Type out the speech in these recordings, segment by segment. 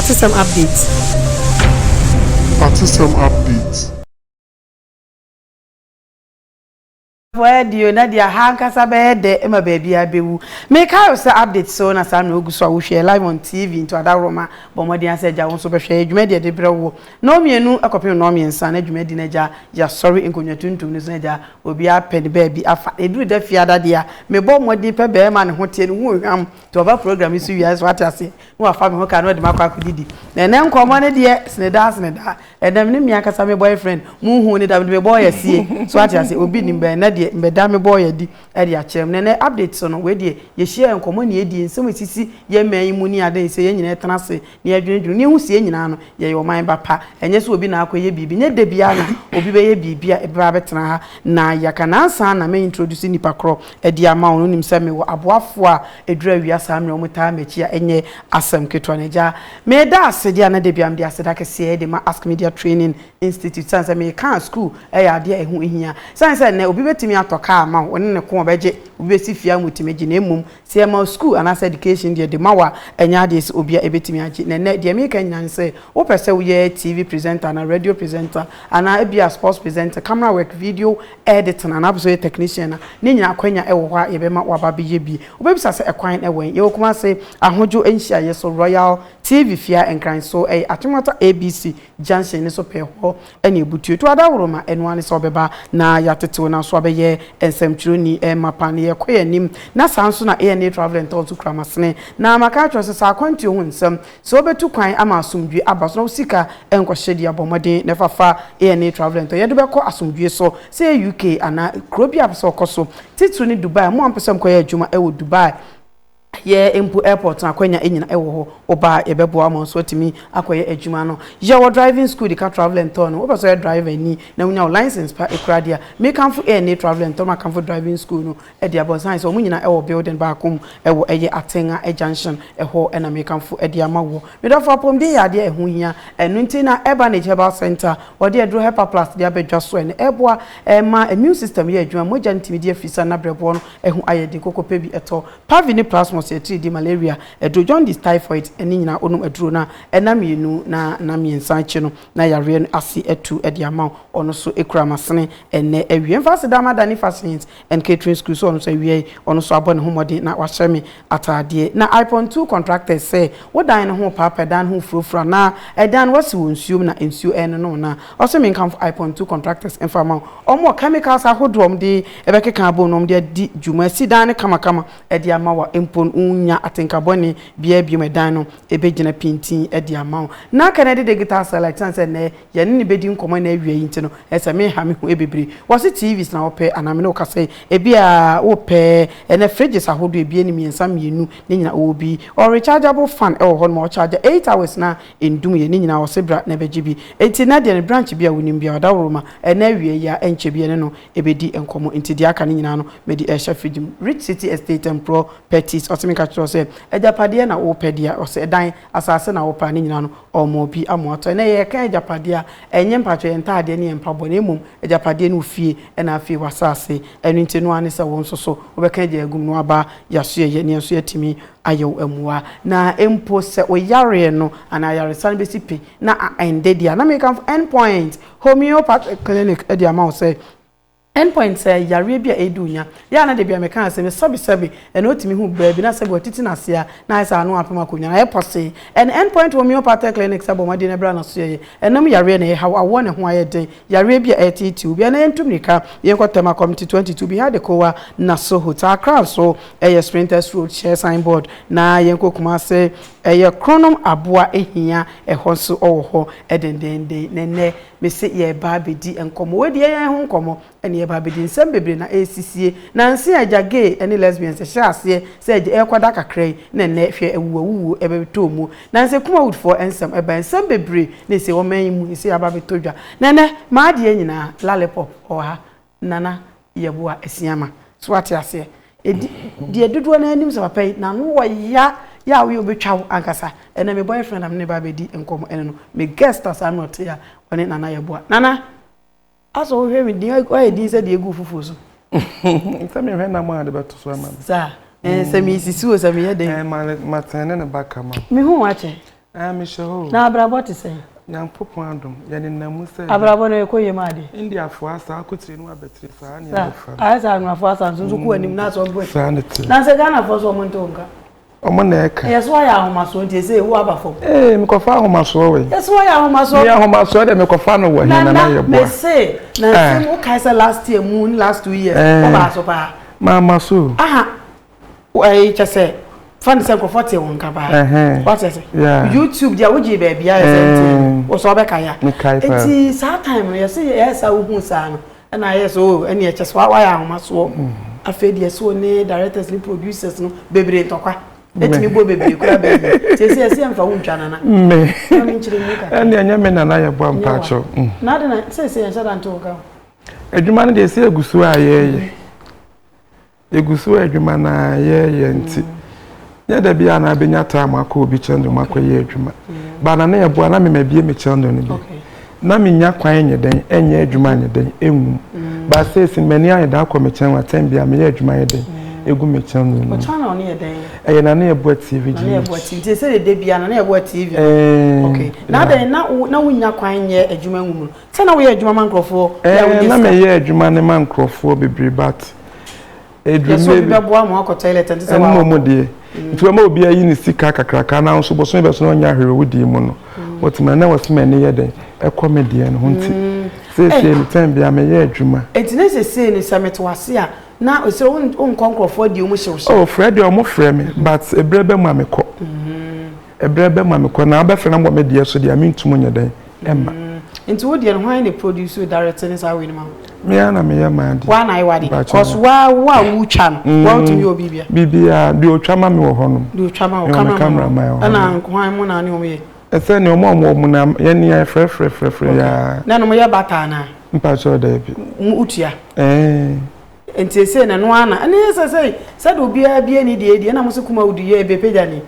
Artism updates. Artism updates. Where do you know their hankasa bed, Emma baby? I be make house updates so na Sam no so we share live on TV into other Roma, but my dear said, I want to be shared. You made the bro. No, me no, a copy of Nomi and Son, you made the ya sorry in conjunction to Nisaja will be a penny baby. I do the fiada dear. Me bomb more deeper bear man who tell who come to our program is as what I say. No, I found who cannot the Macca did. Then come on, dear, Sneda, and then me, I can say my boyfriend, Moon, that will be boy, I see. So what I say, will be in bed. Madame boy di e dia chem ne updates no we die ye share nkomo ne edi nsem sisi ye man mu ni ade se ye nyina etena se ne adwendwenu ne hu se nyina no ye yo man bapa enye se obi na akoye bibi ne de bia na obi be ye bibia e bra betena ha na yakana ansa na me introduce nipa kro e dia ma onu nim se me wo aboafo a edura wiasa amre omuta machia enye asem keto na ja me da ase dia na de bia mde ase da kese e de ma Ask Media Training Institute sanse me kan school e ya de ehu ehia sanse ne obi betimi atoka ama woni ne ko obeje obi besi fia mutimeji na emum se ma school and as education de mawa enya de se obi ebetimi agi ne de me kan nyan se wo pese wo ye TV presenter na radio presenter ana ebia sports presenter camera work video editing and abso technician na ne nyina kwanya e wo ha ye be ma waba biye bi obebisa se ekwan e wen ye wo kuma se ahojo enhia ye so Royal TV fia enkran so atomata ABC junction ne so pe ho ene ebutu to adawroma eno ane so beba na yatetewo na so abeye ensemchironi mapane ye koyanim na sanso na ANA Travel and Tour to Kramasne na maka twa se sa kwanti ho nsem so betu kwan ama asomdwe abaso na sika enkohye dia bomode ne fafa ANA Travel and Tour ye do beko asomdwe so say UK ana krobia abaso koso titu ni Dubai mo ampesem koye adwuma e wo Dubai ye empu airport na kwanya enyina ewo ho oba ebebo am so timi akoye adwuma no ye wo driving school the car travel and tour no wo so driver ni na unya license pa ekradia me kan fu ANA travel and tour ma kan fu driving school no e dia bon science o munyina ewo building ba akom ewo eye atenga e junction eho e na me kan fu e dia ma wo me do for pom de ya de ehu hia enu nti na Urban Herbal Center wo de adro Herbal Plus de abedwa so ne eboa ma immune system ye adwuma moja ntimi de afisa na brebo no ehu ayedi kokope bi eto Pavini Plus di malaria edro jaundice typhoid eni nyina onum edro na enamienu na miensa chi no na yare no ase etu edi ama ono so ekura masene enne ewie mfase dama dani fascinates and catering school so ono so ewie ono so abone homode na wahye atade na iPhone 2 contractors say wodan ne ho papa dan ho frofra na edan wasi wonsuom na ensuo en no na also me kan iPhone 2 contractors informa omo chemicals ahodom de ebekeka abonom de di djuma si dan ne kama edi ama wa empon nya atenkabone bia medan no ebegina pintin e dia mawo na kanade de guitar select sense ne ye ne bedi nkomo na awie yinti no ese me ha me ho ebebre wose TVs na ope aname no kase ebia ope ene fridges ahodo ebia ni miensa mienu ne nyina obi or rechargeable fan e ho no charge 8 hours na endum ye ne nyina wose bra na begibi enti na de branch bia wonim bia odawroma ene awie ya enche bia ne no ebedi enkomo enti dia aka ne nyina no medi e chef Rich City Estate and Properties Osimika say ejapade na opedia o se dan asase na opa ni nyina no omo bi amoto na ye kan ejapade enye mpatwe entaade ne empabo na emum ejapade no fie na afie wasase enu nti no ane se won soso obeka je agum no aba yaso ye ne so yatimi ayo emua na empo se oyare no ana yare san besipe na endedia na make endpoint homeopathic clinic e dia ma say endpoint say yare bia edunya ya na de bia me kan se me sabi and otimi hu baabi na sabi otiti na se na isa anu apema konya na e pose and endpoint homeopathic clinic sabo made na bra na so ye enam yare na e ha awo ne ho ayede yare bia etitu bia na entum nika ye kwatema committee 22 bi ha de kowa na so hotel crowd so e Sprinters Road share signboard na ye kokuma se e chronom aboa ehia e ho so owo edendende nene me se ye ba bedi enkomo we de ye ho nkomo ene ye ba bedi nsem bebre na esisie na nse aja gay ene lesbians se ase se e kwada kakrai na ne hwe ewuwu ebe tomu na nse kuma wood for ensem ebe nsem bebre na se wo man mu se aba betodwa nene ma de nyina lollipop oha nana yeboa esiama so ate ase de dodo na anim se papa na no wo ya we obetwa ankasa ene me boyfriend am ne ba bedi enkomo ene no me guest as am not here one nana yeboa nana aso we me din o din se de egu fufu so se me hwe na ma de beto so ama sa se me sisi o se me ye den ma tene ne baka ma me hu wache I'm sure. Na abrabo te say. Nyam popandum, yani namu say. Abrabo no ekoye made. India for us akutire no abetire saa ne afa. Asa no for us nso ku anim na so bo. Sanity. Na se Ghana for so monto nka. Omo na eka. Yes wa ya ahomaso nti say wo abafo. Mikofa ahomaso we. Yes wa ya ahomaso. Me ahomaso de mikofa no wo hin na ye bo. Me say na say wo kai say last year moon last 2 years. Wo ba so pa. Mama so. Aha. Wo say fan say ko 40 won ka ba. What say? YouTube dia wo ji ba bia say wo so be kaya. Enti sa time yes yes a wo hu sa no. Na yes o eni e chese wa ya ahomaso. Afedi yes o ne directors ni producers no bebre ntokwa. Etimi bo bebre kura bebre. Say emfa wo ntwana na. Me. Na me nchire mu ka. Eni anya me na na ye bo mpacho. Na de na say ensa dan to ka. Adwuma no de say egusu ayeye. Egusu adwuma na ayeye nti. Ya da bia na benya time akọ obi chendo makoye adwuma. Ba na ye bo na me mabie me chendo ni bi. Na me nya kwan nye den enye adwuma nye den enwu. Ba say sin mani aye da akọ me chen watem bia me ye adwuma ye den. Egu me chendo ni. O channel ni ye den. Eye na ye bo TV ji. Na ye bo TV. Say de bia na ye bo TV. Okay. Na den na wo nya kwan nye adwuma enwu. Say na wo ye adwuma mankrofo. Na me ye adwuma ne mankrofo bebre but edwuma be bo am akọ toilet and say wa mo de nti ma obi ayi ni sika kakraka na nso boso be so no nya hwere wodi mu no otima na wasema ne ye den ekomedie no nti se ni time bia me ye adwuma enti na se ni sameto wase a na o se on konkrofo di o mu hyew oh Fred o mo frɛ me but ebrebe mu amekɔ ebrebe mu amekɔ na abɛfrɛ na mo me die so dia me ntumo nya den emma enti wo die no hwan ni producer director ni sa we ni ma me ana me ye ma di wa na iwadi cause wa wu twa no wa to mi obi bibia bi o twa ma me wo honom bi o twa ma o camera ma ana hwan mu na ne o me ese ne omo mu na ye ni frɛ ya na no mo ye bata na mpa so da bi mu utua enti ese na no ana ne se do bia ni de na mo se kuma udi ye be peja ni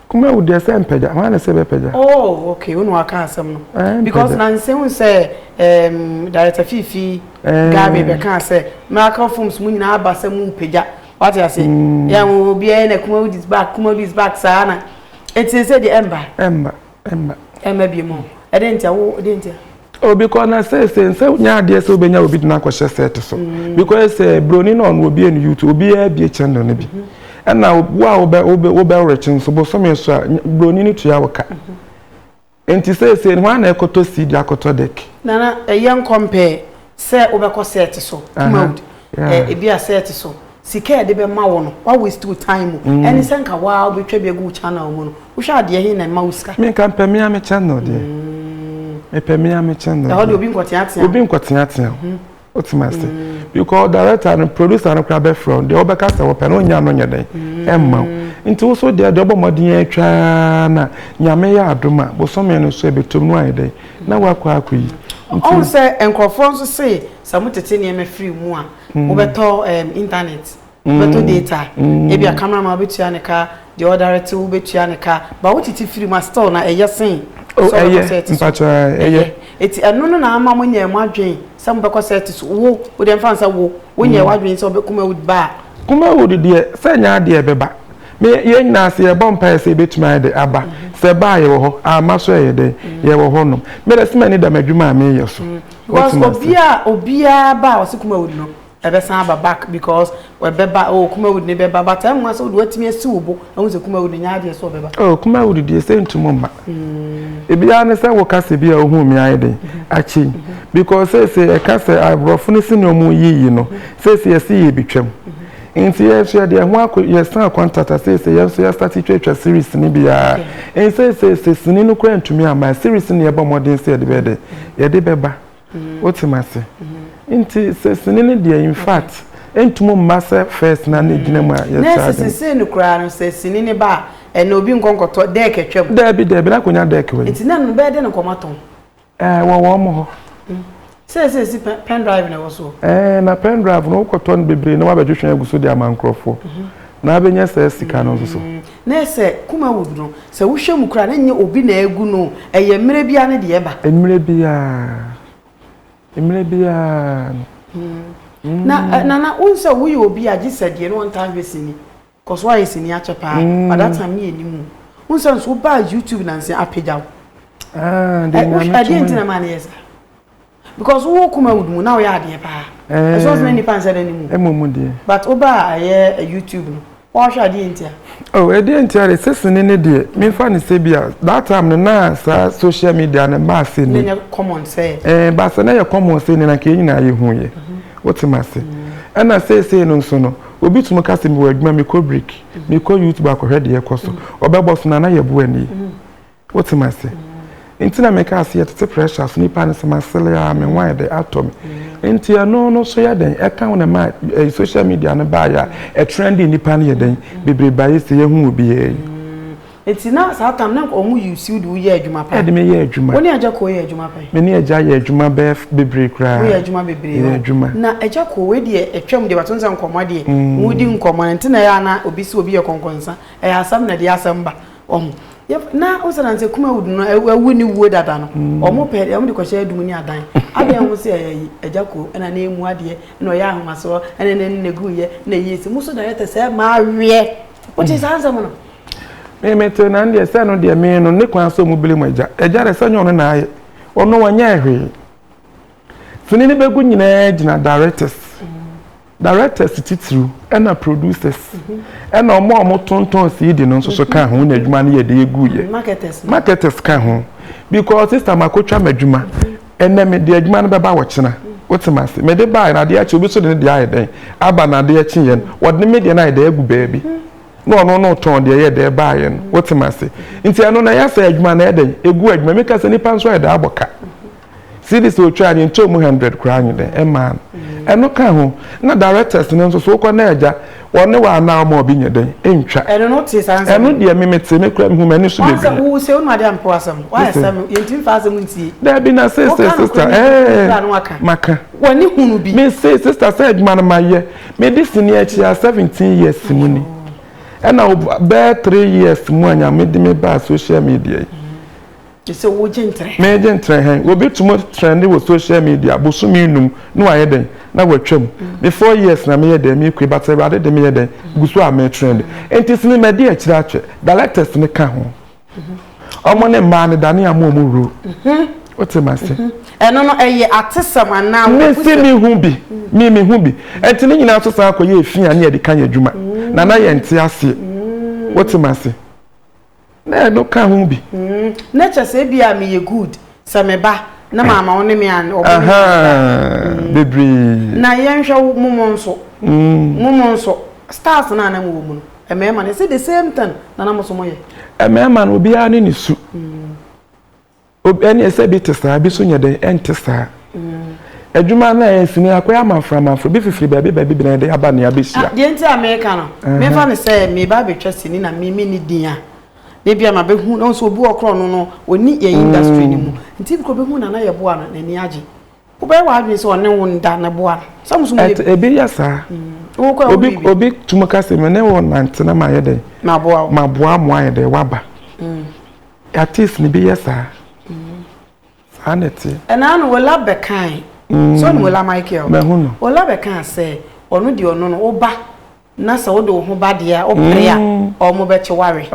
kuma udi se mpeja wana se be peja oh okay unu aka asem no because na nse hu se director Fifi Gabi be kan se microphones mu nyina aba se mu peja what you say ya wo bia na kuma udi is back sana enti se the emba bi mo edentia wo edentia obi ko na say nya ade se obenya obi na kwhye set so because broni no on obi en YouTube obi a bi channel no bi na wo obe rechin so bo so me so broni ni tuya woka enti say no na ekoto CD akoto deck na yen compare say obekọ set so mode e bi a set so sika de be ma wo no wa waste time any senka wa obetwa bi gu channel mu no wo hwa ade hin na ma usika me kan pɛ me am channel de me pɛ me am channel da ho obi nkote atia otimase because director and producer no kra be from the obeka se wo pɛ no nya no nya den emma nti wo so de obo modin atwa na nyame ya adoma bo so me no so ebetom no ayede na wakwa akwi on say enkrofo nso say samutete ne me free mu a wo beto internet beto data e bia camera ma betua ne ka the other director wo betua ne ka ba wo titi free ma store na eyesin so mpacho eti eno no na ama mo nya mu adwen sam be ko set so wo dem fansa wo nya wadwen so be kuma wood ba kuma wood de se nya de beba me ye nyina se ye bompa se betuma de aba se ba ye wo ho ama so ye de ye wo ho no me de sima ni da madwuma me ye so because obia ba o se kuma wood no ebe san aba back because we beba o kuma wood ne beba but am so do watimi asi wo bo na wo se kuma wood nya de so beba kuma wood de se ntumo ma ebia ne se wo kase bia ohun mi ayede achi because say kase abrofo ne sinu mu yiyi no say yesi ye bitwam nti ye so de ho akọ ye san contact say ye so start twetwa series ni bia en say sini no kura ntumi ama series ni ye ba modern say de be de ye de beba otimase nti sini ni de in fact entumo massa first na ne gina mu ye charge say no kura no say sini ni ba na obi nkonkoto deck atwam de bi na konya deck we nti na no be de no komaton wo mo ho say pen drive na so na pen drive no koton bebre na wa bedwetwe aguso de amankrofo na abenya say sika no so na say kuma wood no say wo hwem kura na nye obi na egu no eye mmere bia ne de eba mmere bia na unse wo ye obi agye sade no on time vesini cause why is ni achepa at that time ye ni mu unsan so ba YouTube na nse apagya de na I didn't na man yes because wo kuma wudu na wo ya ade pa so so many fans said anymore emomu de but oba aye YouTube no wo hwa ade ntia oh ade ntia re sesene ne de me fa ne se bia that time na sa social media na ba se ni common say ba se na ye common say ni na ke nyina ye hu ye wotimase ana say no nso no obi tumo kase mi wadwuma mi ko break mi ko YouTube akohwe de ekoso obebo so na ye bo ani wotimase intina me kase ye tete pressure so nipa ne sama sele a me wan de atom intia no so ya den e kan na ma social media no ba ya e trendy nipa ne ye den bebre ba ye se ye hu obi ye etina sa tam na omu use do ye adwuma pa e de me ye adwuma woni aja ko ye adwuma pa me ni aja ye adwuma be bebre kra wo ye adwuma bebre ye adwuma na aja ko we de etwam de batonza nkomo de mudi nkomo ntina ya na obi si obi ye konkonsa e asam na de asam ba na osana nse kuma wudu no awu ni wuo dada no omo pe omo de kwahye adum ni adan ade ho se ejako na na emu ade na oya ahomaso ene ne negu ye na yesi muso da yete se ma awie what is answer no me te na ndie se no de me no ne kwan so mu bele mu eja re se nyo no na aye ono wanya ehwe funi ne begu nyina gina directors titru and producers and omo tonton si di no so kan ho na adwuma ne ye de egu ye marketers kan ho because sister makotwa madwuma enne me de adwuma no beba wo kina wotimase me de ba na de achi obi so de de aye den aba na de achi ye wodne me de na de egu baabi no ton de ye de ba ye wotimase nti ano na ya sa adwuma na eden egu adwuma me ka se nipa nso ye de aboka series o twa ni ntom 100 kra anyu de e man eno ka ho na directors ne nso so ko na eja woni wa na ma obi nyeden entwa eno no ti sansa eno de me mete me kra hu mani so bebe wo se onu ade ampo asam why asam yentim fa asam nti da bi na sister maka woni hunu bi me sister said man ma ye me this ni echi 17 years mu ni ena be 3 years mu anya me de me ba social media so wo gentre me gentre hen wo betumo trend wo social media bosu mi num no aye den na watwam before years na me ye dem me kwe but rather dem ye den gusu a me trend entisini me de akira atwe directors ne ka ho omo ne ma ne dane amomu ru otemase eno no eye atesam ana wo se mi hu bi mi hu bi entini nyina so sa akoye efia ne ye de kan adwuma na ye nte ase otemase na no ka hu bi na chese bia me ye good se me ba na mama woni me an obo bebri na yenhwa mumo nso stars na na mo mu no emema na say the same thing na na mo so mo ye emema na obi ani ni su obi ani ese bi tesa bi so nyede entesa adwuma na ensini akoya manfra bi fifiri baabi bi na de aba na abesia de enti america no me fa ne say me ba betwa sini na me ni din a ne bia ma be hu no so obi okro no oni ye industry ni mu nti bi ko be hu na ye boa no na ni age wo be wa adwi so one wo nda na boa samuso mu ebi ya sa obi tumaka se me ne wo nante na ma ye de ma boa mo aye de waba artist ni bi ya sa sanity ena no wala be kan so no wala Michael me hu no wala be kan se onu di onu no oba na sa wodo ho ba de a opre a o mo be cheware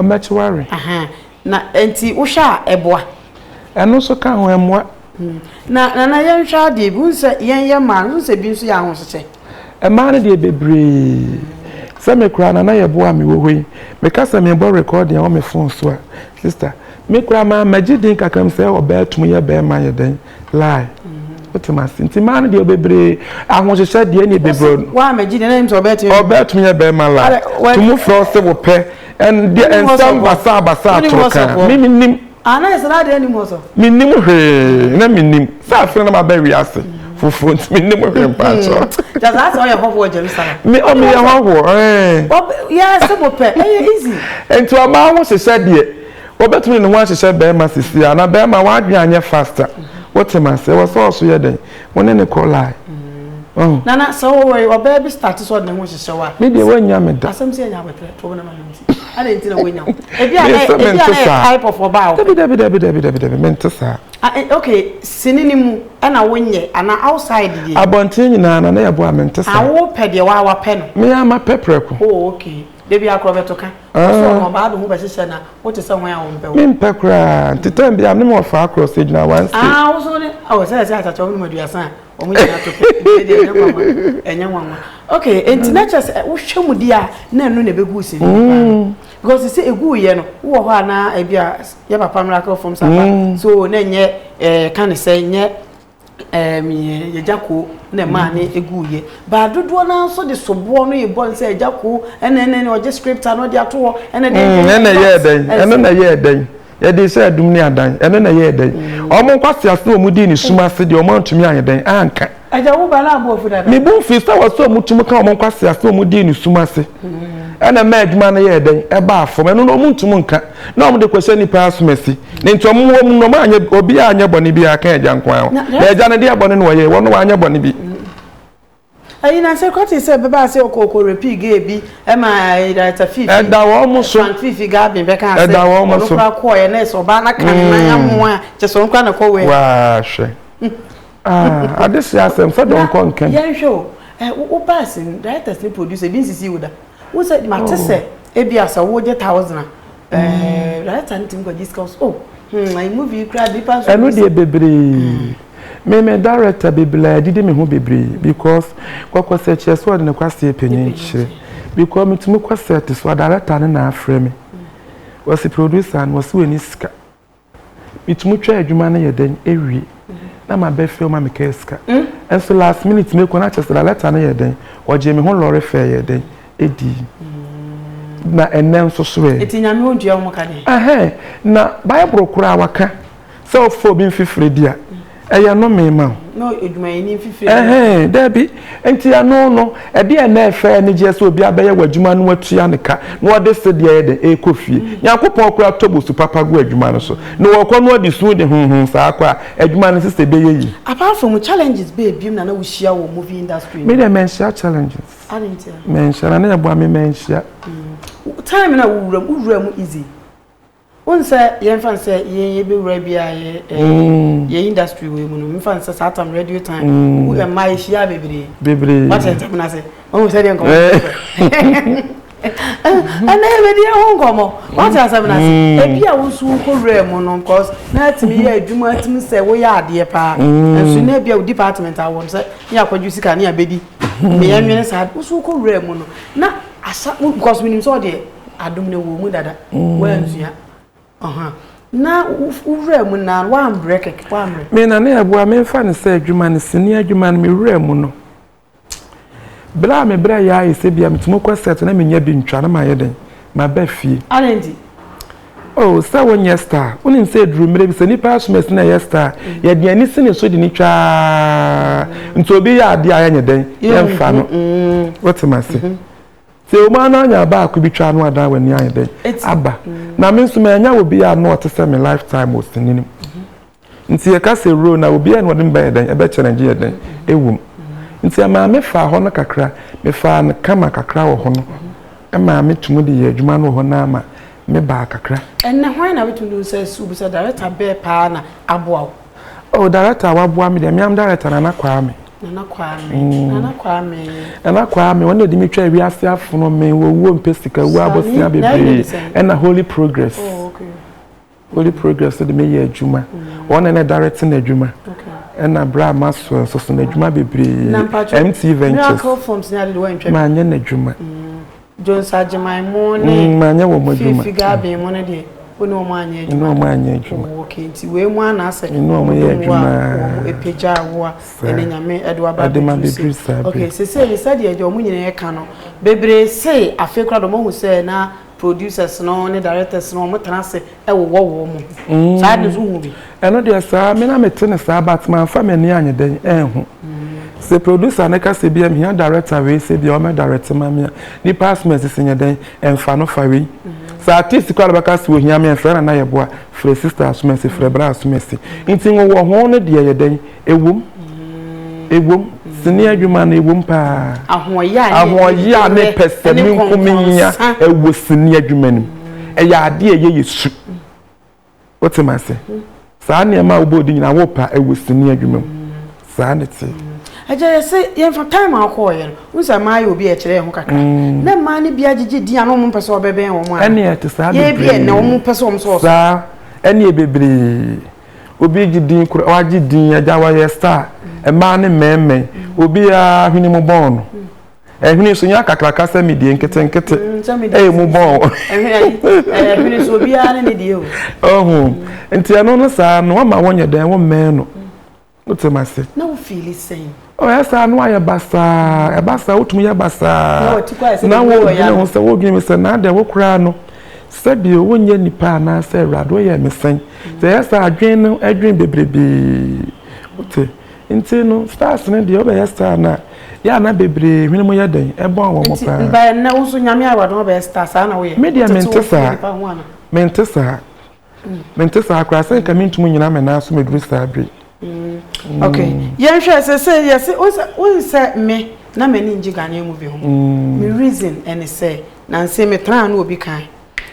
na enti wo hwa eboa eno so ka ho emoa na yen hwa de bi unse yen ye ma unse bi nso ya ho seche e ma ne de bebre se me kura na ye boa me wo hoi me ka se me bo record ya o me phone so sister me kura ma magidin kakam se o be tum ye be ma ye den lie otimasi nti ma ne de bebre ahohyehyɛ de ne bebre wa magidin na nto o be tum ye be ma lie tumu fro se wo pe and the ensam basa to nim ana esra de nim hoso nim hwe na nim sa afre na ma ba wi ase fufu nim hwe mpacho just ask all your hofo Jerusalem me o me ya hofo yes mo pe easy enti o ma ho hyehyɛ de obetum ne ho hyehyɛ be ma sisi ana be ma wa adwe anye faster wotemase wo so ye den woni ne call lie nana so we oba bi start so de ho hyehyɛ wa me de wanya me da asem se anya betre to na ma nti ade nti na wanya ebia type of oba debi mentesa okay sinini mu ana wonye ana outside ye abontin nyina na ye bo a mentesa awo pe de wa pe no me ama pepreko oh okay debi akrobeto kan so no ba do hu be hye na what is someone a won be me mpekra titan bia me mo fa across stage na one stage wo so ne say atacho no maduasa o mu nyina to de enyanwa okay international wo hwemu dia na enu na begu si because you say egu ye no wo ho ana e bia ye papa miracle from sapa so na nye kan say nye ye jako na ma ne egu ye ba dodo na so de sobo no ye bon say jako ene o je scripter no de ato ene de ene ye den ene na ye den ye de say adum ni adan ene na ye den o mo kwase ase o mu di ni suma se de o mo ntumi anyeden anka aja wo ba na abo fu dada me bu fi sa wo so mu tumi ka o mo kwase ase o mu di ni suma se ena ma adwuma na ye den e ba afom eno no mu ntumi nka na o mo de kwase ni pa asumasi ne nto mo wo mu no ma anye obi anye bone bi aka eja nkwan na eja ne de abone no ye wo no anye bone bi ayi na se kwati se beba se okoko repeat ge bi e ma ida fifi e da wo mo so fifi ga bi be kan se e da wo mo so no kwa ye na so ba na kan na amu a che so nkwa na ko we wa hwe adesi asem se don kon kan ye hwe wo pass directors ni producer bi sisi wo da wo se ma te se e bi asa wo je 1000 director ntim go discuss my movie crowd di pass eno de bebre me director bebla didi me ho bebre because kwakwa se che so de ne kwase penye nchire because me tumi kwase te so director na afre me was producer and was we ni ska me tumi twa adwuma na ye den ewie na ma be film ma me ka ska and so last minute me ko na che director na ye den oje me ho lorry fair ye den edi na enem so so e etinyame odua mo ka de na bible kura waka so for bin fifre dia eya no me ma no eduma ni fifre dabi enti ya no e de na efe ni je so obi abaye wadwuma no atua ne ka no ode se de ye de ekofie yakopon kura tobusu papa go adwuma no so no wokọ no odi su de sa akwa adwuma no se be yi apart from challenges be biem na wo hia wo movie industry me de mention challenges aren't mention na ebo me mention time na wura mu easy onse yen fan say yen be wura bia ye industry we mu no me fan say satam radio time we my hia bebre what time na say o say den ko ana be dia hon komo what time na say e bia wo su ko wura mu no cause na timi ye adwuma timi say wo ya ade pa enso na bia department awon say ya kwaju sika na abedi me ya nwene sa wo su ko wura mu no na asa because we nim so de adum ne wo mu dada wanzua na ure mu na wa break kwa mre me na na ebo me fa ne se adwuma ne sini adwuma ne me ure mu no bra me bra ya ise bia metimo kwa set na me nya bi ntwa na ma ye den ma ba fie arendi sa wonya star unim se dru mre bi se ni pasmes na ye star ye de ani sine so de ni twa nto obi ya ade aya nye den ye mfa no what am I say se o ma na nya ba ku bi twa no ada wani aya den aba na me nso ma nya obi ya no to say me lifetime o sininim nti ye ka se ro na obi ya no de mba den e be challenge ye den ewum nti ma me fa ho no kakra me fa na kama kakra wo ho no e ma me tumu de ye adwuma no ho na ma me ba kakra enne hwan na wetu say su say director be pa na aboa director wa boa me de me am director na kwa me Nana Kwame when they me try we ase afono me wo mpesika wo abosia bebre and Holy Progress. Holy Progress so de me ye adwuma. One na directing adwuma. And na bra maso so na adwuma bebre. MT Ventures. Miracle Forms na de wan twa. Ma nya na adwuma. Jones Ajimai Money. Ma nya wo adwuma. Figa be mo na de. Ono mo anya adwuma. No ma anya adwuma. Okay, nti we mu ana ase. No mo ye adwuma. Epeja wo ene nyame edwa ba. Okay, se said ye jo mu nyine ye ka no. Bebre say afekra do mo hu say na producers no ne directors no mo transe e wo mo. Sa de zo hu bi. Eno de sa me na metene sa Batman fa me ne anya den hu. Se producer ne ka se bia me director we se bia o me director ma me ni pass message se nya den emfa no fa we. Sa artist kwa baka si wo hia me frɛ na ye boa frɛ sister asumesi frɛ bra asumesi nti wo ho no de ye den ewom sini adwuma na ewom pa ahoya ne pese mi nkominya ewo sini adwuma nim e ya ade ye yesu what am I say sa na ma wo bodi nyina wo pa ewo sini adwuma sa ne ti aja say yen for time akọ ye no unsa ma ya obi e kire ho kakra na ma ne bia gigi di ano mo pese obeben wo mo a ene ete sa ye bia na wo mo pese wo so sa ene bebre obi gidi kura waji din aja wa ye star e ma ne meme obi a hwini mo bon no hwini so nya kakra kasa medie nkete mu bon hwini so obi a ne die o nti ano no sa no ma wonye dan wo me no utemase na wo feel same esa no aye basa e basa otum ya basa na wo gina ho se wo gina me se na de wo kura no se bi wo nye nipa na se rado ye me sen se esa adwen no adwen bebrebe ute nti no stars ne de obe star na ya na bebre hwene mo ya den e bon wo mo pa ba na wo so nyame awado obe star sa na wo ye media mentesa akra sen ka mintum nyina me na so medru star bi okay yen hwe se yes o se me na me ni njigane mu bi ho me reason and say na nse me tran na obi kan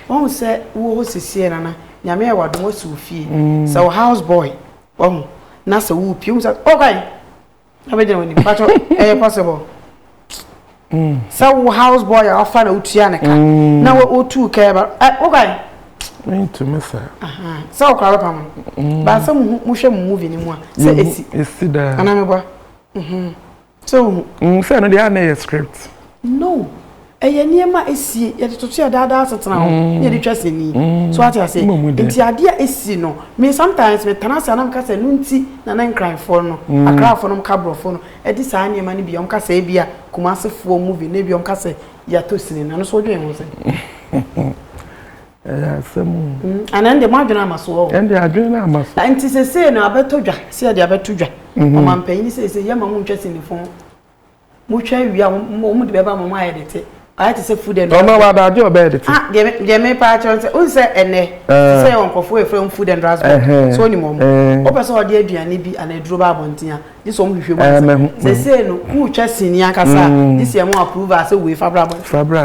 won se wo hosisie na nyame awado wo si ofie so house boy won na se wo pie so okay abegye woni pacho possible so house boy offer na utua ne ka na wo otu ka ba okay into mesa so kwa pam ba se mu hwe mu movie ni mu a se esi da ana me ba so say no dey na script no eye niema esi ye tototo ya dada asetena ho ye di twase ni so ati ase nti ade a esi no me sometimes me tanasa na mka se no nti na nan cry for no akra for no mka bro for no e di saa niema ni bi mka se bia kumase fo movie na bi mka se ya to sini na no so dwen ho se semu anande mo adwena amaso ende adwena amaso nti se no abetodwa se de abetodwa o man panyi se ye ma mu twase ni fo mo twa wi a mo de beba mo aye de te I had to say food and drugs. Oh, no, what your bed? Ah, they may patch on say, say on for food and drugs. So any more. Open so dear Dianibi and a drove up on Tia. This one with you. They say no, who just in Yankasa. This year more approve as a way Fabra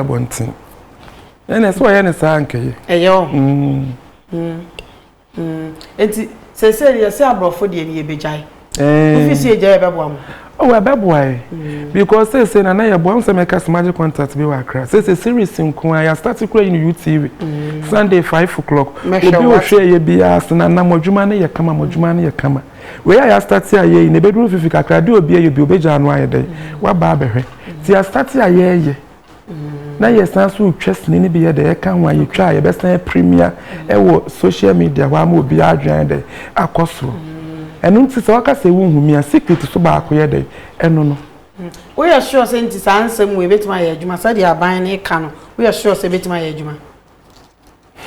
Bontin. And that's why I understand. Ayo. And say, you say, I brought for the Yabijai. If you see a jab, oh, a bad boy. Because they say, and I have once make us magic contact be work. Say, a series in Kuya started creating UTV Sunday 5 o'clock. Maybe you share your BS and Namojumani, Yakama, Mojumani, Yakama. Where I start here in the bedroom if you can do a beer, you be January day. What barber? See, I start here, yeah. Now, yes, I will trust any beer there. Can when you try your best premier, social media, one will be agenda, a cost. And don't say, I can say, whom a secret to Subaco yesterday, and no. We are sure saying this answer, we bet my age. You said you are buying a canoe. We are sure say bet my age.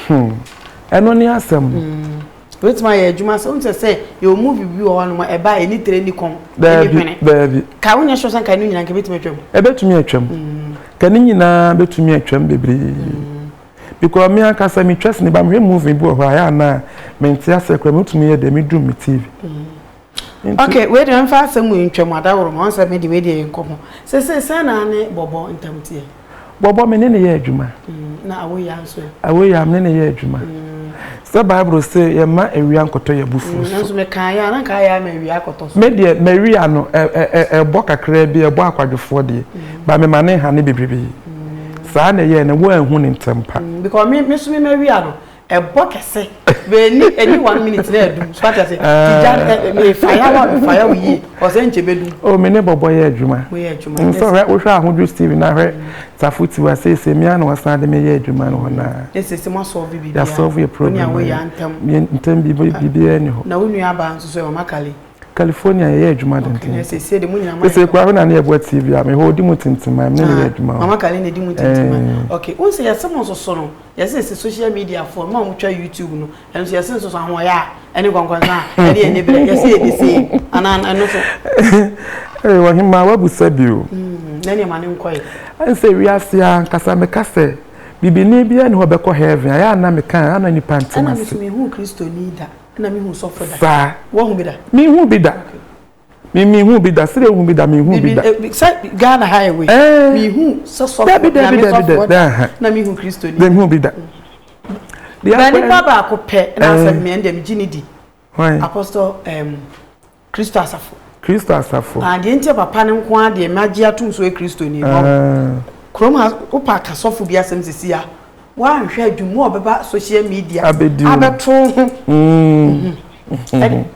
And only ask them. Bet my age. You must say, you move you on my buy any training come. Baby, can you show some kind of bet me a chum? A bet to me a chum. Can you now bet to me a chum, baby? Because me and Cassami trust me, but I'm moving. Boy, I am now. Maintain a to me at the midroom TV. Okay, wait, I'm fast and we in mother or once I made the media in common. Say, Sana, Bobo in Tamti. Bobo, me in a year, Juma. Now we answer. Away, I'm in a year, Juma. So, Bible say, a man and Rianco to your buffalo. So, me Kaya and Kaya, maybe I could Media, Mariano, a boca crab, a bark at the 40, by my man, honey, baby. Sana, and a woman in temper. Because me, Miss Mariano. A book say, any 1 minute there, do what I say. Fire we or send you. Oh, my neighbor boy, Juma. We are Juma. So, right, we shall hold you, Stephen. I heard Tafuti was saying, Semiano was not the mayor, Juma. This is the most of you. That's all your program. We are anyhow. Now, we are bound to say, Macali. California, yeah, Juma. Yes, they say the moon. I say, Quavana near what TV. I may hold him to my name, Juma. Mamma Calini, Dimutin. Okay, once I have someone so soon. Yes, it's a social media for mom, which are YouTube, and she has sense of somewhere. Anyone can say, yes, say, and I know. Hey, what him, my wabu said you. Then man inquire. I say, we are seeing Casame Casse. Bibi Nibia and Hobeko heaven. I am Namican, and any pants. And I miss me who Christo need that. And I mean who suffer that. What will be that? Me who be that? Me who be that? Say who be that? Me who be that? Ghana highway. Me who so suffer that. Na me who Christo need. Them who be that? The Baba could pay and answer me and them Ginny D. Apostle Christo Asafo. Kristo asafo and the entire papa ne nko ade magia tum so e Kristo ni no krom ha opa kasofo bia sem sisi a wa nhwe adwumu obeba social media abeto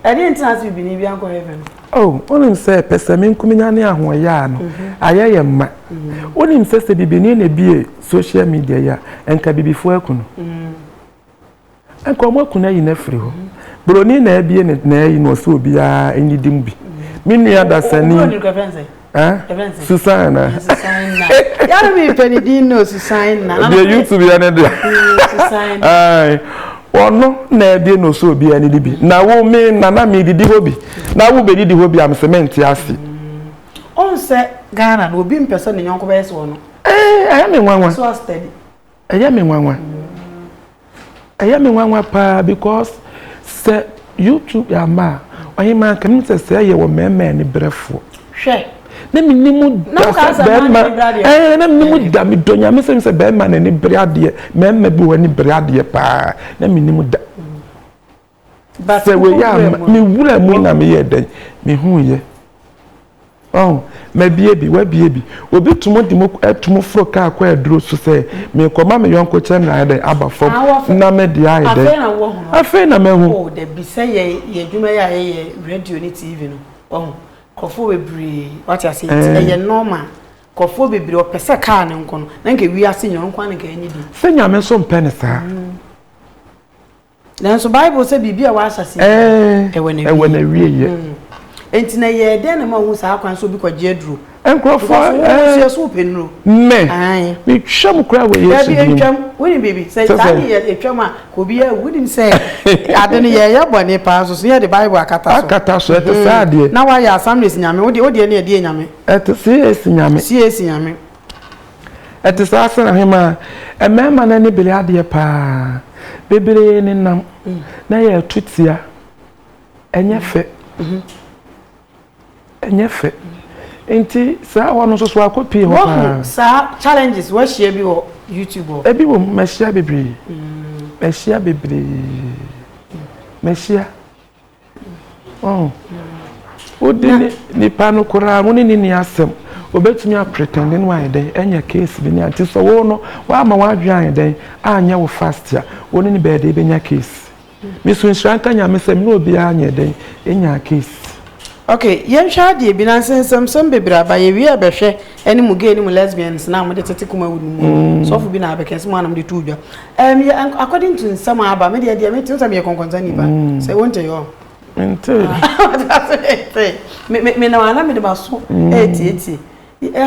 ade entrance bi ni bia nko heaven oh onim say pesame nkuminya ne ahoya no ayeye mma onim say bibini na bie social media ya enka bibifo akunu enka omo akunu ayi na free ho broni na bie na ayi no so bia enyidim bi minua da sani Susanna ya me penidino Susanna the YouTube ya ne de ai ono na bie no so bia ne bi na wo me na me didi ho bi na wo be didi ho bi am cement ase on se Ghana no obi mpese ne nyonko be se wo no aya me nwanwa so steady aya me nwanwa pa because se YouTube ya ma oyi ma kan se ye wo meme ne brefo hwe na minimu na minimu da mi donya me se be ma ne brade meme bi wani brade pa na minimu da but se we ya mi wura mu na me ye den me hu ye oh me biebi wa biebi obi tumo di mo etumo fro ka akwa eduro so se me koma me yonko che na ade aba fom na me dia ade afi na me hu oh de bi se ye dwuma ya ye radio ni TV no oh kofo bebre what you say ye normal kofo bebre opese ka ne nko no na nke wi ase nyon kwa ne ka enyi di se nyame so mpene sa na so bible say bibia wa asase ewe na wie ye enti na ye de na ma hu sa akwan so bi kwaje aduro enkrofo ye so penro me me twam kra we yesu bi twam woni baby say tani ye twam a ko bi ya wudi say ade ne ye bone pa so ye the bible akata so et sa de na wa ya assemblies nyame odi ne de nyame et si nyame et sa sa na hema emema na ne bele ade pa bebere ne nam na ye tutia enye fe enti sa wono so akopi ho pa sa challenges what share bi o YouTube ebi wo mashia bebre mashia oh odi ni pano kura woni ni asem obetumi a pretend no ayi den enya case bi ni anti so wo no wa ma wa dwan ayi den anya wo fast ya woni ni be de benya case mi so nsranka nya me sem no obi anya den enya case. Okay, yen shade bi nan sensem bebra ba ye wi abehwe eni mu gay ni mu lesbians na mu de tete kuma wudu mu so fu bi na abekes mu anam de tudwa according to some aba me de me tin some ye konkonza ni ba say won't you ente me na wana me de baso eti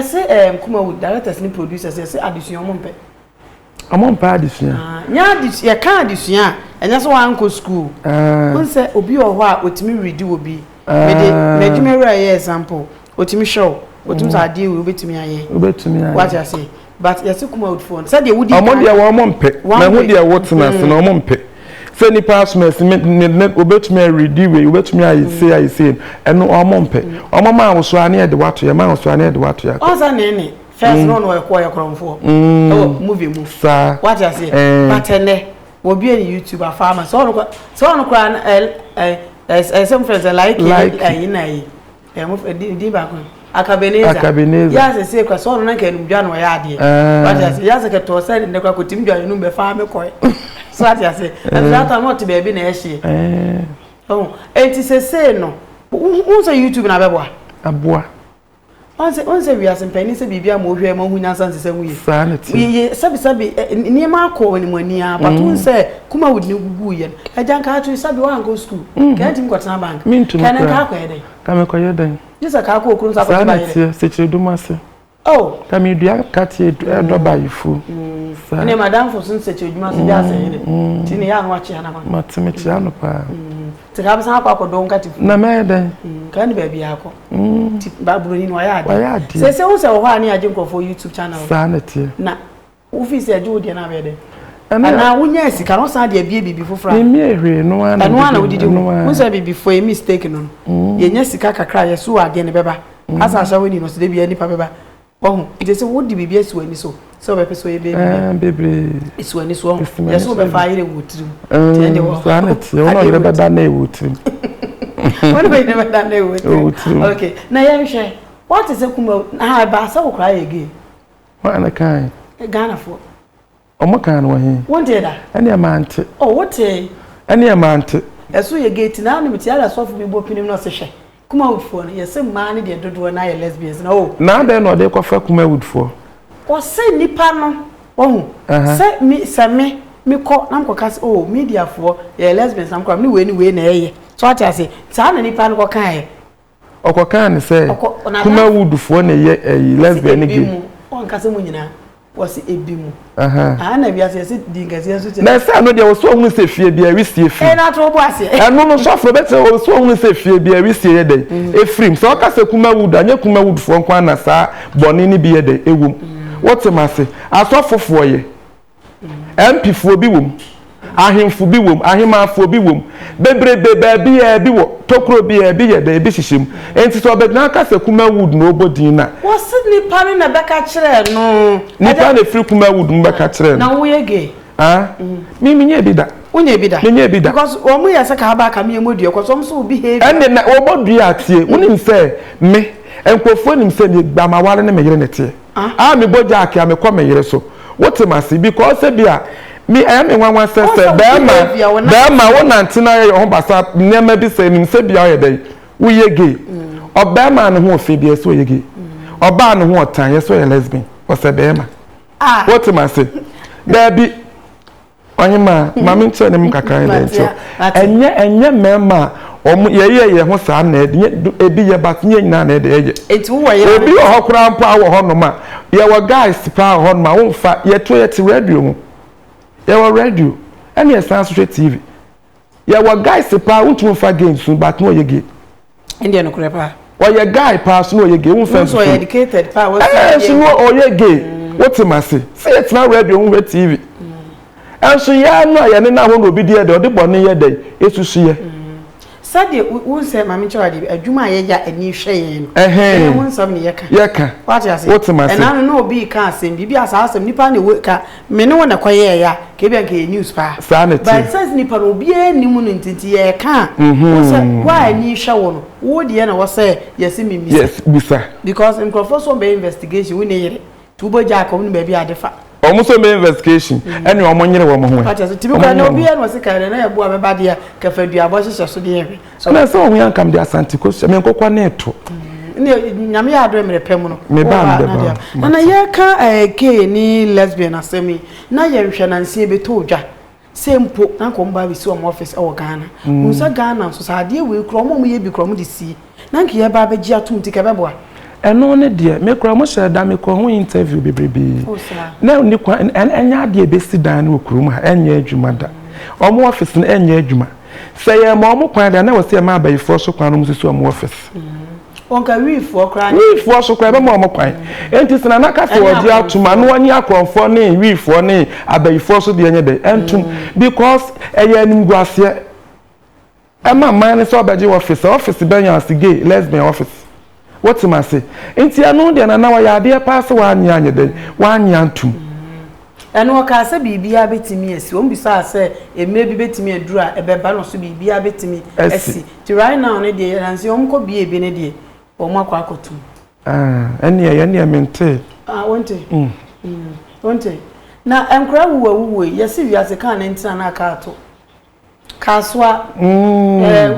say kuma wudu directors ni producers say addition mo mpe amon pa addition nya addition ye kan addition enya so wan ko school won say obi o ho a otimi ready obi me di me write example otimi show otimi sa dey we obetimi aye what you say but yes kuma would phone say dey would amon dey wo mpe na hu dey wotness na wo mpe say ni passmas ne obetimi ready we obetimi aye say eno amon mpe omama wo so ane de wato ya ma wo so ane de wato ya oza ne first no no e ko ya kromfo oh movie move sa what you say but ene wo bi any YouTuber farmer so no ko some friends like inai di ba kon akabeneza ya se kwa so no na ka numdwa no ya ade but ya se ka to say ne kwa kotimdwa no be fa me koy so at ya say that am not baby na ehie oh enti se no unso YouTube na bebo aboa onse wi asempani se bibia mo hwe ma hunya sanse se wuye sanity ye sabi ni ma ko ni mani a but unse kuma wudi ne gugu ye ejan ka atu sabi wa go school ka tim kwatna bank kana ka ko yede ka me ko yede jisa ka ko okuru sa ko ba yede se chedumase oh ka me dua kati do ba yifu ne madam for sun se chedumase ja se yede tini ya no achi ana ma timi chi ano pa ti ka bisa akwa don kati na me den ka ni ba bia ko ti ba buru ni wa ya de se wo ho ani aje nkofo YouTube channel sanity na office aje odi na be de ana wunya sika no san de bia bibi fofra me ehwe no ana na wodidi wo say bibi for a mistake no ye nya sika kakra ye so ade ne beba asa sha weni no se de bia ni pa beba oh ite se wodi bibi esu ani so be peso ye bebre esu ani so ye so be fa ire wotrim sanity wo no ye beba na e wotrim What we never done there with. Okay. Now you share. What is a kuma? Ah, ba so cry again. What an kind? Ghana for. Omokan wa hin. What did that? Any amount. Oh, what eh? Any amount. As we get now, me tell us of me bopin no se. Kuma wood for. Yes, man dey do na lesbians. No. Now then no dey ko fa kuma wood for. O say nipa no. Oh. Say me ko na mko kasi oh media for lesbians am ko me we na eye. So what I say? Sa na nipa no ko kan Okokan ni say. Kuma wood for na ye lesbian gay. On kase mu nyina. Was ebimu na bia se di ngase so te na se no de wo so hu se fie bia wi sie fie na to bo ase no no so fro bete wo so hu se fie bia wi sie ye dey efrim so ka se kuma wood anye kuma wood fo nkwa na sa boni ni bi ye dey ewum what ma se asofofo ye MP fo bi wom ahemfo bi wom ahemafo bi wom bebrebe ba bi e bi wo tokro bi e bi ye dey bi hihim enti so be na ka se kuma wood no obodin na was ni pani na beka kire no ni pa na free kuma wood mbeka kire na wo ye ge mi nye bi da unye bi da mi nye bi da because o mu ya se ka ba ka mi emodue ko so so behave and na obodue atie unim se me enkofo nim se ni gba ma wale ne me yire ne tie me boja akia me ko me yire so what ma see because se bia me I am one say be ma wo nantina ye ho basa nema bi se nim se bia ye dey wo ye gay oba ma no ho ofe bia so ye gay oba no ho otan ye so ye lesbian o se be ma what ma say there be onyema mama nche ne mkaka ye ncho enye mema ye ho sa na ebi ye bat nye nyina na ye enti wo ye obi ho kura mpo awo ho no ma ye wo guys pa ho no ma wo mfa ye to ye ti radio mu ye wo radio and ye sans TV ye wo guys pa wo tu mfa games but no ye ge India no krepa o ye guy pa so no ye ge wo mfa so educated pa wo so no o ye ge what ma say it na radio wo TV and so ya no ye ne na ho no bi de o de bone ye dey esusu ye Sade won say mama nchawade adwuma ye ya ani hwe ye no won sam ne yeka what you say and now no obi ka asem bibi asasem nipa ne ka me ne wona kwaye ya ke bia nke news pa but says nipa no obi ani mu no ntiti ye ka won say why ani hwe wo no wo de na wo say yes me mi yes bisa because in so be investigation we ne yire tubo ja ko no be bia defa almost a investigation and your money wo mo ho typical no be no se kare na ya bo abeba de ka fadua bo hye so de yere so na so we an kam de asantiko me nkokwa na eto ne nyame ya adore mere pem no me ba de ba na ye ka ke ni lesbian asemi na ye hwe na nsie beto odwa sempo na ko mba bi si o office e wo Ghana unsa Ghana so sa de we kro mo ye bi kro mo de si na nke ye ba ba gi atum ti ka beboa eno ne de me kura mo share da me ko ho interview bebrebe na ni kwa enya de be si dan no kurum ha enya adwuma da omo office na enya adwuma se ye mo mo kwan da na wo se ma abayifo so kwan no mo so omo office onka wifo kran wifo so kwan be mo kwan enti sina na ka se odi atuma no onyi akromfo ne wifo ne abayifo so de enya de entum because eye nimguase ema man so obaji office benya as gay lesbian office what ma say enti anu de na na wa ya de pass wa anya de wa anya ntum enu o ka se bibia betimi esi o mbisa se eme bi betimi adura ebeba no so bibia betimi esi ti right now ne de nansi o mko bie bi ne de o mo akwa akotum eni ya ne mente wonte na enkra wuwa yesi wiase kan ne ntina na aka ato kaswa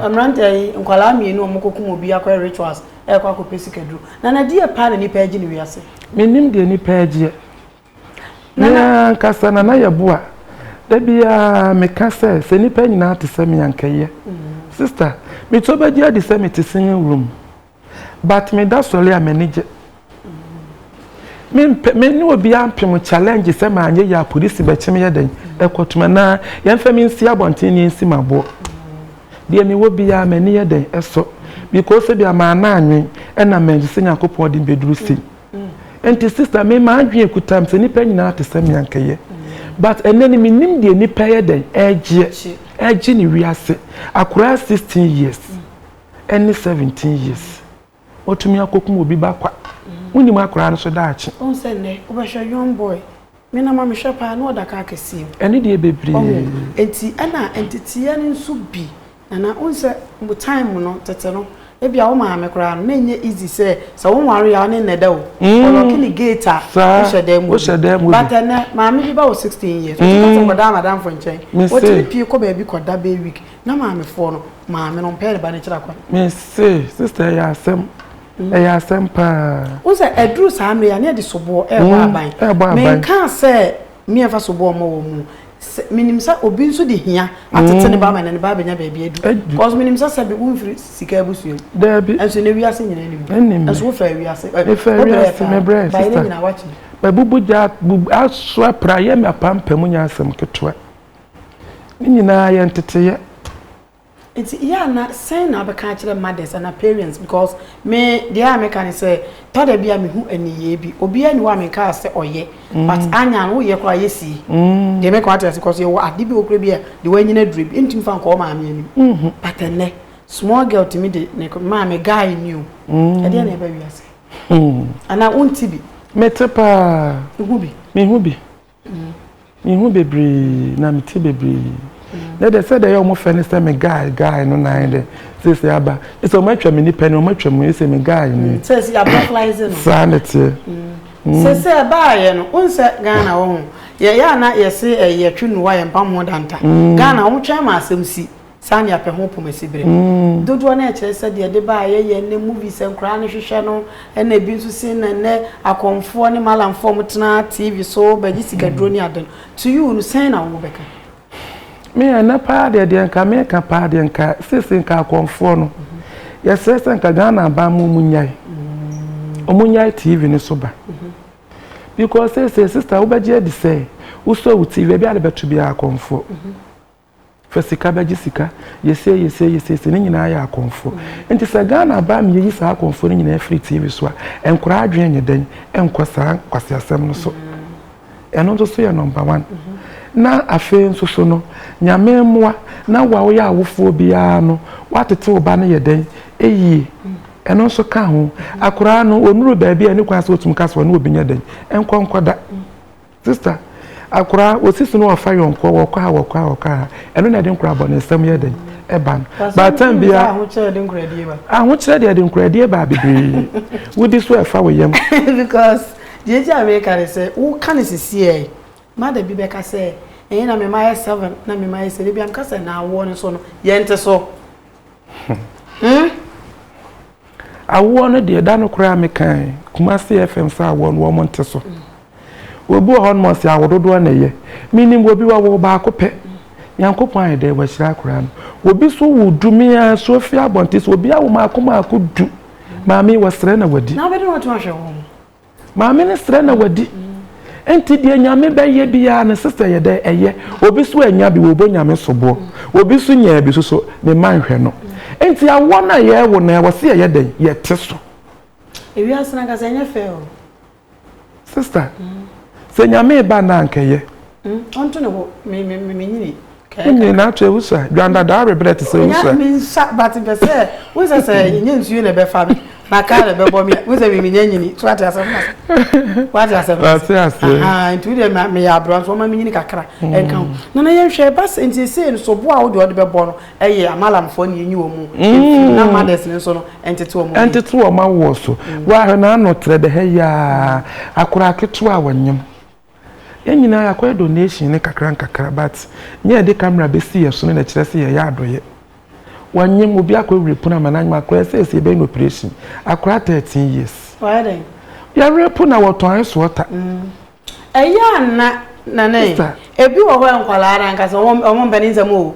amrante nkwala mienu omokokum obi akwa rituals ekwa akopesi kedru na die pa na nipa agi ni wiase menim de nipa agi na kasa na yabua da bia me kasa se nipa nyina te se me yankeye sister me to bagia de se me te singing room but me da sole a manage me ni obi ampem challenge se ma anye ya police be chime yeden ekotuma na yemfa me nsi abonten ni nsi mabo de me wo bia mani yeden eso because bia ma na anwen na me se nyakopon de beduru si enti sister me ma adwen ekutam se nipa nyina te se me yankeye but eneni me nim de nipa yeden egi ni wiase akura 16 years any 17 years otumi akokum obi bakwa woni ma akura no so daachi on say ne obehwe young boy me na ma me hwepa na odaka akesi eni de bebre enti ana entity ya nso bi na on say mbo time no tete no e bia wo ma me kura no na enye easy say so wo ware ya ne neda wo o kini gate a wo shedem but na ma me bi ba wo 16 years so ka so madam for nchen wo ti pie ko ba bi ko da be week na ma me fo no ma me no pere ba ne kira kwa me say sister ya asem ya asem pa wo say edru sa me ya ne de sobo e ba aban me kan say me efa sobo mo wo mu minimsa obi nso de hia atete ne ba ma ne ba benya ba bia edu because minimsa sabe unfiri sika abusuo da bi enso ne wiase nyina nim enso wo fa wiase me bre sister ba ne nyina wachi ba bubuja aswa praye me pampam nya asem ketwa ni nyina ye ntete it's yeah na say na be ka kire mothers and parents because me dia me can say tada bia me hu aniye bi obi ani wa me ka say oye but anya no ye kwa yesi de me kwa tell because you ade bi okre bia de wanyina drip intim fan ko ma me ani but ene small girl to me de ne ma me guy new e de na e ba wiase ana unti bi metepa me hu bebre na me ti bebre they said they almost finished me guy no na inde say aba it's o matwa me ni pen o matwa me say me guy ni say ya blacklize no sanity say ba ye no unse Ghana wo ye ya na ye say ye twinu wa ye mpam ho danta Ghana wo twa ma asem si san ya pe ho pomasi bere dodo na e kire say de ba ye ne movies enkra ne hwehwe no e na bi nso sin na ne akonfo ne malamfo mutena TV so ba ji sika drone adan to you no say na wo beka me na pa de nka me ka pa de nka sisi nka akonfo no ye sese nka Ghana ba mu munyai omunyai TV ne so ba because say sister wo baje de say wo so wo TV bia de beto bia akonfo fasika baje sika ye say ne nyina ya akonfo enti say Ghana ba me yi sa akonfo ne nyina free TV so a enkura adwen nyeden enkosa kwase asem no so eno so ye number 1 na afe nso so no nyame mmoa na wa wo ya awofo bia no watete oba ne yeden eyi eno so ka ho akura no onuru ba bia ne kwa so otum ka so no obinya den enkonkoda sister akura osisi no ofa yonko wo kwa eno na de nkura bo ne sam yeden eban ba tan bia ahu chere de nkura die ba bebre wudi so efa wo yam because the America say who can see here mother bi beka say na me my 7 na me my 3 bi am ka say na wo so no ye nte so awo no de da no kura me kan Kumasi FM sa wo no wo nte so obu hon mo se awododo na ye minim obi wa wo ba ko pe yankopon ayede wa shira kura no obi so wudumi a so fi abontis obi awo ma ko du maami wasre na wadi na be no to ahwe wo maami ne sre na wadi enti de nyame be ye bia na sister ye de eye obi so anya bi wo bo nyame sobo obi so nya bi so me manhwe no enti awo na ye wo na wo se ye de ye te so ewi asana ka senya fe o sister se nyame ba na nkeye onto ne wo me nyini ni na to ewusa dwanda da rebret se ewusa ya mi sa but be se wo se nye nsuo na be fa me maka na be bo me wo se me nyini so ati asem ntu de me ya bro so ma me nyini kakra enka na ye hwe bas enti se so bo a wo de be bo no eye amalamfo ne nyi wo mu na mothers ne so no entete wo ma wo so wa hwe na no tre de he ya akura ketu a wanyem nyina yakwa donation ne kakra but nye de camera be see so ne kire se ye ya adoye wanyem obi akwa repuna management akwa se be no operation akwa 13 years why then ya repuna woton so ota eya na ebi wo ho enkwala nka so omo mpaninzam o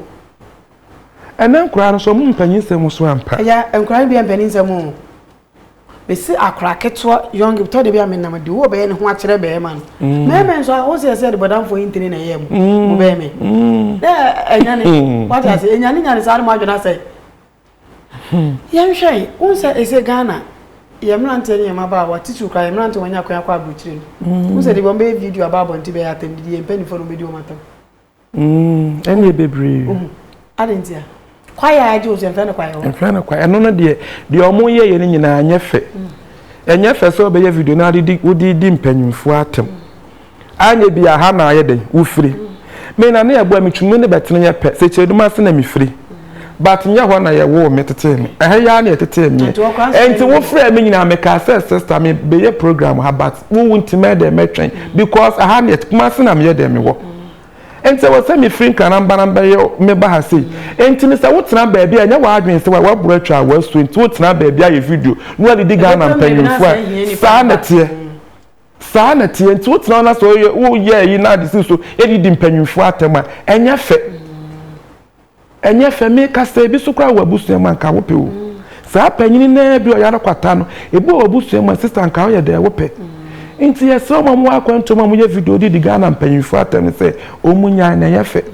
ena nkura no so omo mpaninzam so ampa ya nkura bi mpaninzam o besi akra ketwa young to de bia menam de wo be ne ho akere be man me so wo se de bodam for intini na yem mo be me enyane what I say enyane sa mo adwena say yem hwei unsa ese Ghana yemrante ne ma ba wa tichu kra yemrante wanya kwa abuchire unsa de bombe video ababo nti be atem de yempani fo no be di o matam ene bebre adentia kwaya aje o se mfa na kwaya eno no de omo ye ne nyina anyefe enyefe so be ye video na di mpanyimfo atem anye bia ha na aye den wo firi me na na egbo amitwumu ne betene ye pe se cheduma se na mi firi but nya ho na ye wo me tete me ya na tete me enti wo frɛ me nyina me ka say sister me be ye program ha but wo wunti me de metwen because aha na kuma se na me ye de me wo enti wo say me free kanamba namba ye me ba ha sei enti ne say wo tena ba bia nya wa adwen se wa bro atwa wa so enti wo tena ba bia ye video no ade diga na mpanyimfo a sa na tie saa na tie nti wo tena na so wo ye yi na de so edidi mpanyimfo atema enya fe me ka se bi so kwa wabusu ma nka wo pe wo saa panyini na bi o yara kwata no ebi wabusu ma sister nka wo ye de wo pe nti ye so mamu akwanto mamu ye video di Ghana mpanyimfo atem se omunya na ye fe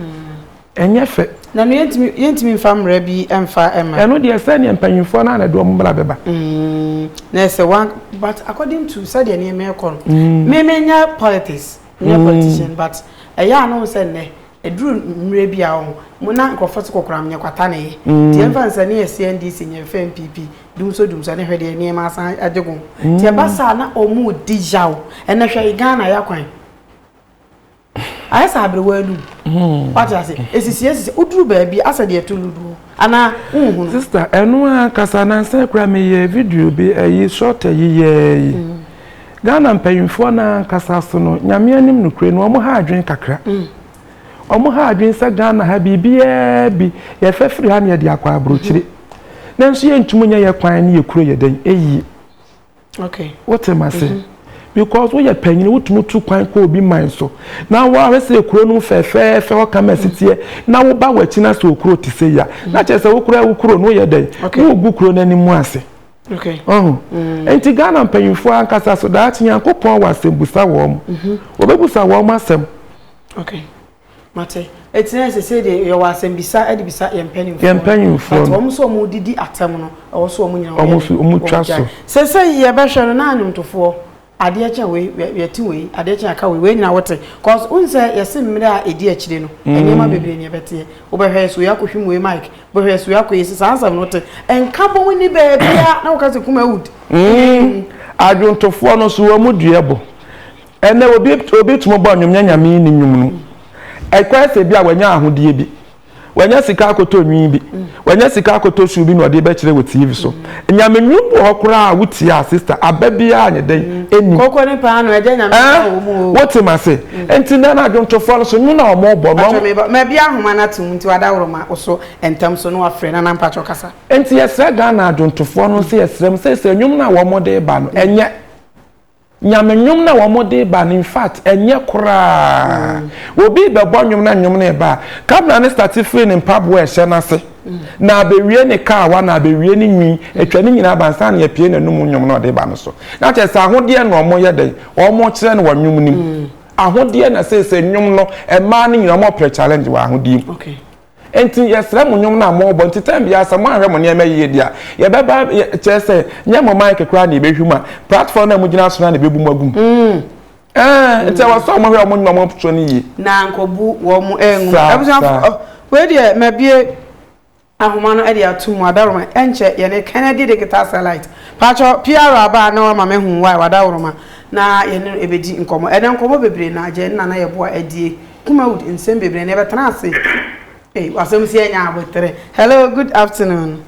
enya fe na no yentimi famra bi emfa ema eno de se ne mpanyimfo na do mbla beba na se one but according to said the name ekon me menya politics me politician but eya no se ne eduru mre bi a ho muna nkofo to kokora mnya kwata na ye ti emfa nsa ne CNDC nye FNPP dumso ne hwede ne ma san ajegun ti basa na omu dijaw ene hwe Ghana ya kwan ayesa abre wadu what I say esisi uduru ba bi asa de etuludu ana nhunu sister enu akasa na nsa kura me ye video bi ayi short ayi Ghana mpanyimfo na kasa so no nyame anim no kure no omo ha adwen kakra omo ha adwen sa Ghana ha bibia bi ye fefiri ha ne de akwa abrochire nanso ye ntumunya ye kwan ne ye kuro ye den eyi okay what am I say because we ye panyini wutumutu kwan ko obi man so na wa wese kuro no fefe wo kama sitie na wo ba wachi na so kuro ti se ya na chese wo kuro no ye den wo gu kuro na nimu ase okay enti Ghana mpanyimfo ankasa so da ati Yankopon wa sembusa wo obebusa wo asem okay mate etina se de yo wasembisa edibisa yempanyimfo but wo so mo didi atam no wo so mo nyina wo twa so se ye be hwe no na anumtofo ade acha we ti we ade acha aka we nyina wote cause unse yesi mmire a edi akire no enema bebre ne bete wo be hwe so yakohwim we mic bo hwe so yakoyesi sansam no te enka bo woni be bia na wo ka se kuma wood adwontofo no so wo mu duebo ene obi tumo bo nwom nyame ni nwum no ekwese bia wanya ahodie bi wanya sika akoto nwi bi wanya sika akoto shu bi no de be kire we TV so nyame nwubu hokora a wuti a sister ababia anye den eni kokko ni pa no eje nyame wo mu what am I say enti na na adwontofo no so nwu na omo bo no me bia ahoma na tum nti wadaworoma oso entam so no afre na nampa chokasa enti yesre ga na adwontofo no se yesrem se nwum na wo mo de ba no enye nyame nwum na wo mo de ba no in fact enye kora obi be bo nwum na ba kabla ne start free ne pabwo e hye na se na bewie ne ka wa na bewie ne nwi etwa ne nyina bansa na pie na num nwum na de ba no so na che sa ahode na omo ye den omo kire ne wo nwum nim ahode na se nwum no e ma ne nyina mo pre challenge wa ahode okay enti yesra mo nwum na mo bo enti time bia sa mo ahwe mo ne ma yie dia ye beba chese nya mo mic kra na ebehwuma platform na mo gina so na bebu magum enti wa so mo hwe mo nyuma mo pcho ne yi na nkobu wo mo engu ebusa we de mabie ahoma no e de atum adaroma enche ye ne Kennedy digital satellite pacho PR aba na ma mehu wa wadaroma na ye ne ebedi nkomo ene nkomo bebre na je na ye boa adie kuma wood nsem bebre na betana ase hey wasem si enya abotre hello good afternoon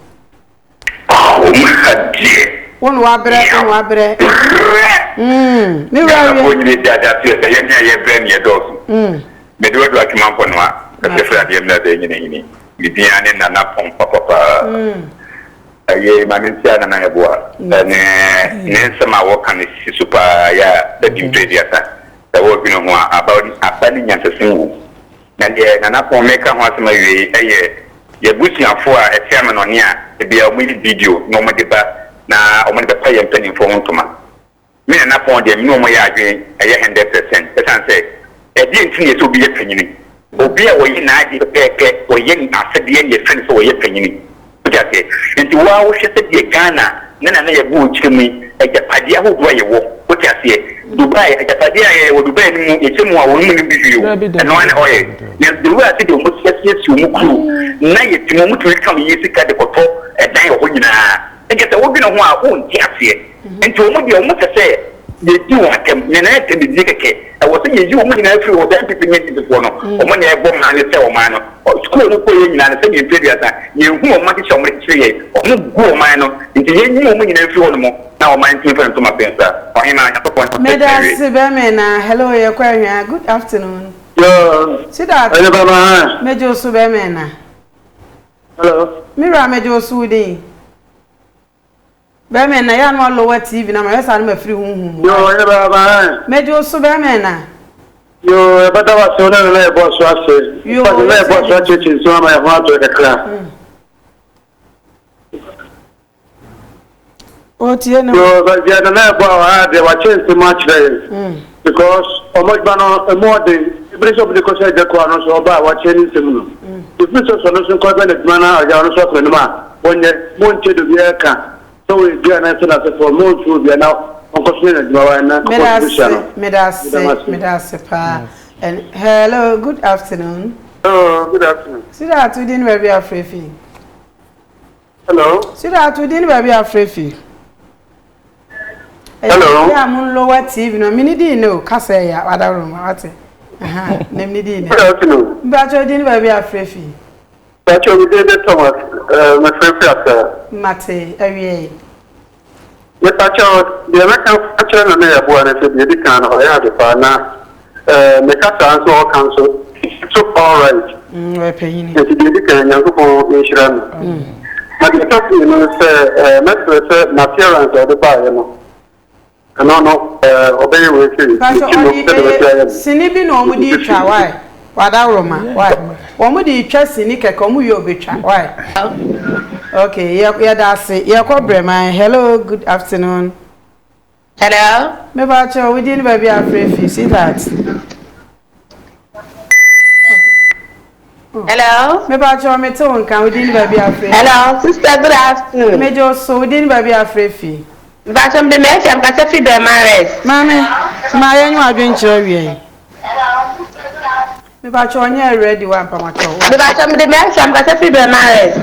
won wa bre mi wa wi ni dada ti se yenya ye bre ni do me do akimampo no a se fra de mna de nyini mi bia ne na pom papa aye manintia na na eboa ne nsema wo kan si super ya da dimpedia ta da wo bi no ho about abani nyantasin na de na pom meka ho asema wi eye ye busiafo a etia me no ne a e bia o mi video no mo de ba na o mo de pa ye mpani fo ntoma me na pom de mi no mo ya adwen eye 100% esan say e di ntini so bi ye panyini obi a wo yi na adi pepe wo ye asede ye fene so wo ye panyini ujate nti wa wo hwese de Ghana na ye bu chimi ejapade ahodo ye wo ujate Dubai ejapade ye wo Dubai ni mu echemu a wo mu ni biyo no an oye na Dubai ati de mo siesie mu kru na ye timo mu turi kam yi sika de koto edan ho nyina ejate wo bi no ho a wo nti ase nti wo mu de wo mu tese ye ji wa kem ne na te di keke e wo se ye ji wo mu nyina free wo da pipi ne di fo no o mo na e bom na ne se o man no school no ko ye nyina ne se ye period a ye hu o ma ti so mo kire ye o mu gu o man no nti ye ji wo mu nyina free wo no mo na o man ti fa to ma pensa o hina ya to point Medas Bemena, hello, you're quite here. Good afternoon. Yo. See that? Hello, Baba. Mejo Subemena. Hello. Mira Mejo Sudi. Bemena, ya no lower TV na my son me free home. Yo, hello, Baba. Mejo Subemena. Yo, but I was on the boss was You but the boss was teaching so my heart to the class. What you know? Yo, but the other boy they were changed too much there. Because almost a more than the bridge of the Costa de Cornos or by what changing similar. The future solution covenant manner, I also know when the moon to the America. So we do an answer for more to be now on constitution. Medas pa. And hello, good afternoon. Oh, good afternoon. See that we didn't be afraid. Hello. See that we didn't be afraid. Hello. Yeah, I'm lower TV. No, mini di no. Kasa ya, other room. What? Name di no. Good afternoon. But you didn't be afraid. But you did it, Thomas. My friend, Mate, every But I thought the American factor and the boy and said, you can't have the partner. Make us answer council. So, all right. we're paying. It's the can you go insurance. But the talk, you know, say, appearance of the buyer, you know. And no, obey with you. Sinibi no mu di twa why? Wada Roma, why? Omu di twa sini keke omu yo betwa, why? Okay, yeah that's it. Yeah, Brema. Hello, good afternoon. Hello? Me ba cho we didn't baby afraid see that. Hello? Me ba cho me to nkan we didn't baby afraid. Hello, sister, good afternoon. Me jo so we didn't baby afraid. But I'm the next, I'm going to feed the marriage. Mami, my annual adventure we. Me ba cho nya ready one pa ma cho. But I'm the next, I'm going to feed the marriage.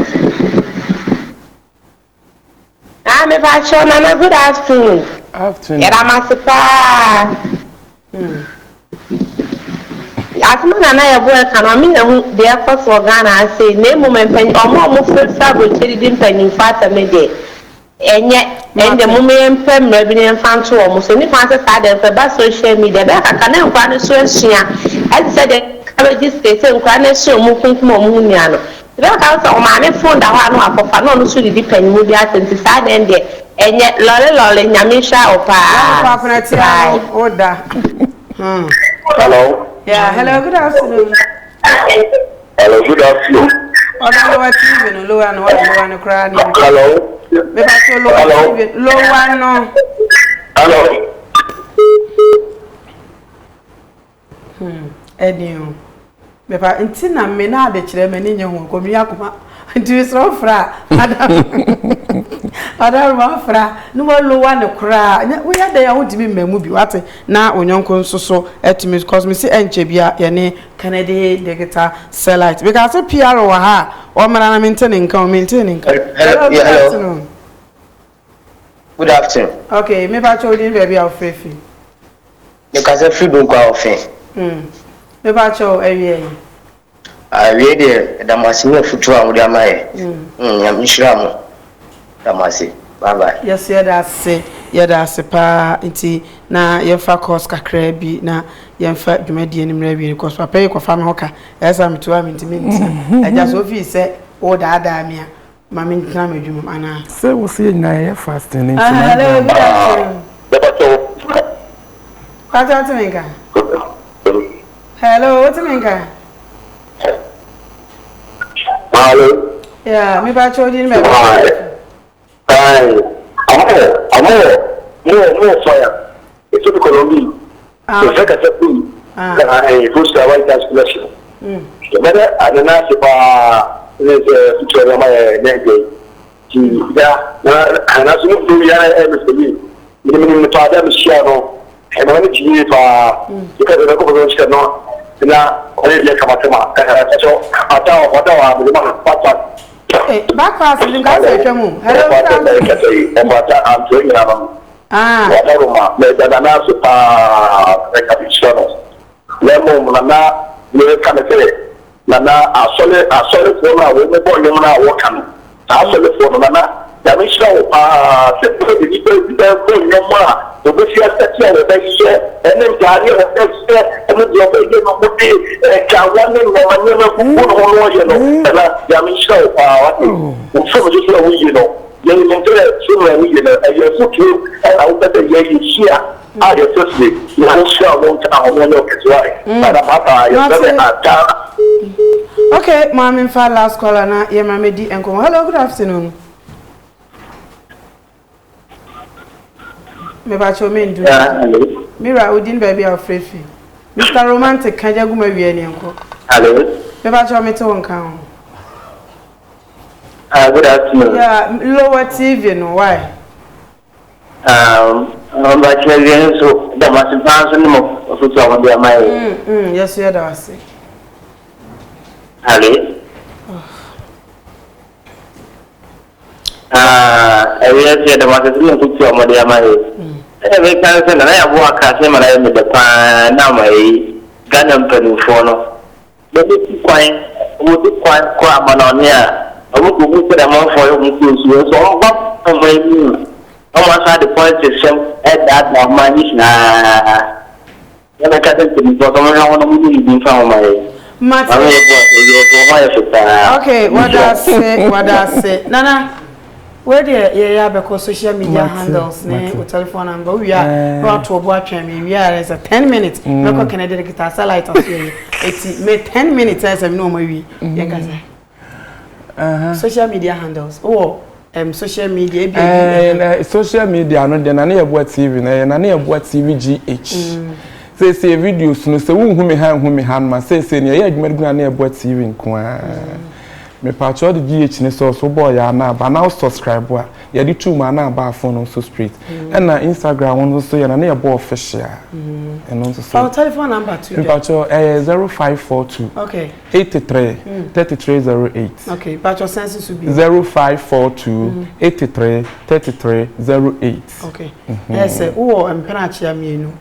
I'm about to Nana, good afternoon. Afternoon. Yeah, I'm a super. As soon as I work, and I mean, the efforts for Ghana, I say, name moment, or more food fabric, didn't penny fat a midday. And yet, and the moment Pem Revenue found to almost any fancy side of the social media, I can't find a social. I said, the state and can't show moving from Muniano. The house of my phone that one for Fanon should depend movie at the side and there. And yet, Lolly, Yamisha or Pa. Order. Hello. Yeah, hello, good afternoon. Hello, good afternoon. Order lower TV, lower and lower and crying. Hello. Me ba cho lower TV, lower no. Hello. Edio. Me ba ntina me na de kire me ni nyehu ko mi akoma. Nti so fra. Ada ma fra. No mo lower ne kra. We ya de ya wudimi mamu bi wate na onyonko nsoso etimi cause me see enche bia ye ne Canada digital satellite. Because PR wa ha o mara na maintain nkan. Hello. Good afternoon. Okay, me ba cho din baby of fefi. You can say free don't go off. Me ba cho ewie. I read the Masino future with your mind. I'm sure. Damasi. Bye bye. Yes, that's pa nti na yemfa course kakra bi na yemfa dwumadi anim na bi because papa ko fa me hoka esa meto am nti eja so fi se o da da me a ma me ntina me dwum ana se wo se na ye fasting nti hello good afternoon what you mean? Hello, what you mean? Hello. Yeah, me ba cho din me. More fire. It's a Colombia. So, second step, first, I want to selection. The matter, I don't know if future of my next day. And as soon as we are able to be, the father is shadow, and I want to give because of the government cannot. Now, only like a so I thought what I back pass in Gaza. Hello, I'm doing Roma, me dana so recapitulation. Lemo nana we can say nana asole for na we bo nyom na wo kan. Asole for nana ya me show sempre de ko nyom a to be sia tete e be ise enem gari e be ise emu de be ye no be ka wan no manye na ku no no ye no na ya me show what so just so we you know ye me tell so we you know e so true e na wo be ye share I just say you show won't ta ho no ke right but papa you say ata. Okay, mama, for last caller na ye mama di enko. Hello, good afternoon. Me ba cho me ndu. Hello. Mira odin baby afrefi. Mr. Romantic kanja guma wie ne enko. Hello. Me ba cho me to nkan. Good afternoon. Yeah, lower TV no why? But so the massive person of my yes, you are say. Hello. I will say the massive person of my every person I have worked as him and I am the pan now my Ghanaian penny for no. But it's quite quite on here. I will put them on for you so almost had the point system at that money. Never cut it because I want to be from my. Okay, what I say. Nana, where the because social media handles, ne, telephone number, we are brought to watch me. We are as a 10 minutes. No, can I dedicate a satellite of you? It's made 10 minutes as I know maybe. Social media handles. Oh. Social media social media no de na na yebo TV na na yebo TV GH say videos no say hu me han ma say ne ya adwuma gu na yebo TV nko a me patcho de GH ne so boy ya na ba na subscribe a ya di tu ma na ba phone so straight and na Instagram one so ya na yebo official and also so our telephone number too me patcho 0542 okay 83 3308 okay patcho census will be 0542 83 3308 okay yes oh empena chia mienu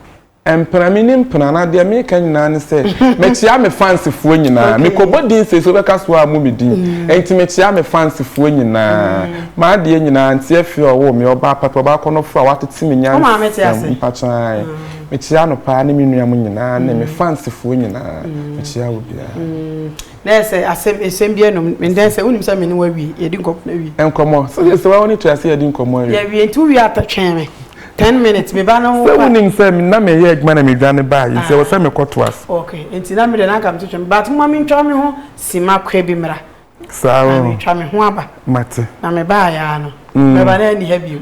empramini mpana na de me kan nyina ne se me chia me fancy fuo nyina me kobodi se so be kaso a mu me din enti me chia me fancy fuo nyina ma de nyina nti afi owo me oba papa oba kono fo a watete me nyan mpacha me chia no pa ne me nua mu nyina na me fancy fuo nyina me chia wo bia na se asem bia no me den se unim se me ne wa wi ye di nkop na wi enkomo so we woni to ase ye di nkomo wi ya wi entu wi atatwen me 10 minutes me ba no so unim se me na me ye adwuma na me dwane ba yi se wo se me kotoas okay enti na me de na kam to twem but mo mi ntwa me ho sima kwa bi mra sawo me twa me ho aba mate na me ba ya no me ba na ni ha bi